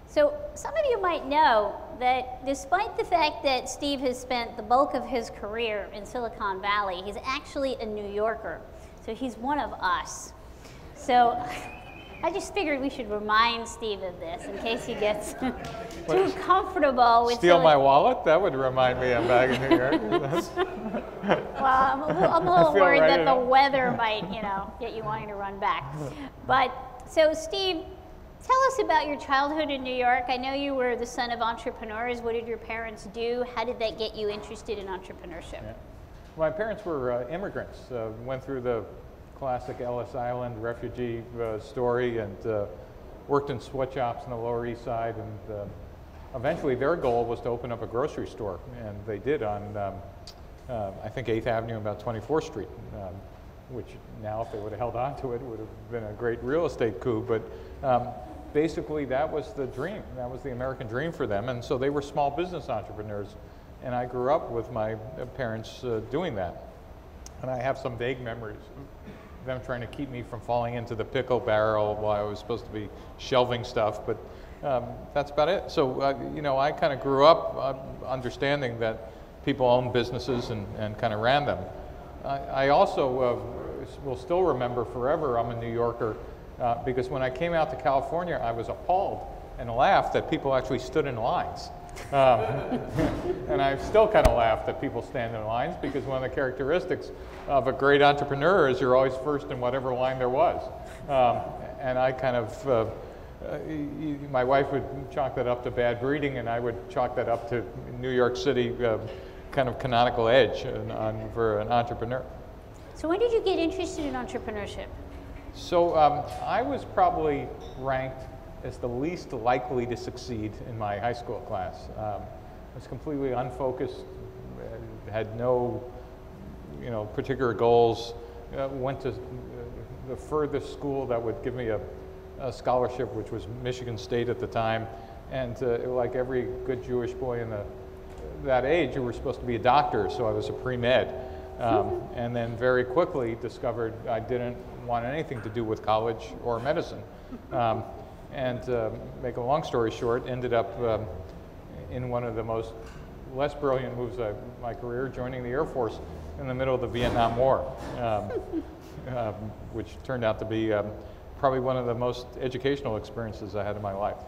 So some of you might know that despite the fact that Steve has spent the bulk of his career in Silicon Valley, he's actually a New Yorker. So he's one of us. So I just figured we should remind Steve of this in case he gets too comfortable with Steal my wallet? That would remind me I'm back in New York. Well, I'm a little worried that the weather might, get you wanting to run back. But so Steve, tell us about your childhood in New York. I know you were the son of entrepreneurs. What did your parents do? How did that get you interested in entrepreneurship? Yeah. My parents were immigrants, went through the classic Ellis Island refugee story, and worked in sweatshops in the Lower East Side, and eventually their goal was to open up a grocery store, and they did on, I think, 8th Avenue and about 24th Street, which now, if they would have held on to it, would have been a great real estate coup, but basically that was the dream. That was the American dream for them, and so they were small business entrepreneurs, and I grew up with my parents doing that. And I have some vague memories of them trying to keep me from falling into the pickle barrel while I was supposed to be shelving stuff, but that's about it. So, I kind of grew up understanding that people own businesses and kind of ran them. I also will still remember forever I'm a New Yorker because when I came out to California, I was appalled and laughed that people actually stood in lines. And I still kind of laugh that people stand in lines, because one of the characteristics of a great entrepreneur is you're always first in whatever line there was. And I kind of, my wife would chalk that up to bad breeding, and I would chalk that up to New York City kind of canonical edge for an entrepreneur. So when did you get interested in entrepreneurship? So I was probably ranked as the least likely to succeed in my high school class. I was completely unfocused, had no particular goals, went to the furthest school that would give me a scholarship, which was Michigan State at the time, and like every good Jewish boy in that age, you were supposed to be a doctor, so I was a pre-med. And then very quickly discovered I didn't want anything to do with college or medicine. And make a long story short, ended up in one of the less brilliant moves of my career, joining the Air Force in the middle of the Vietnam War, which turned out to be probably one of the most educational experiences I had in my life.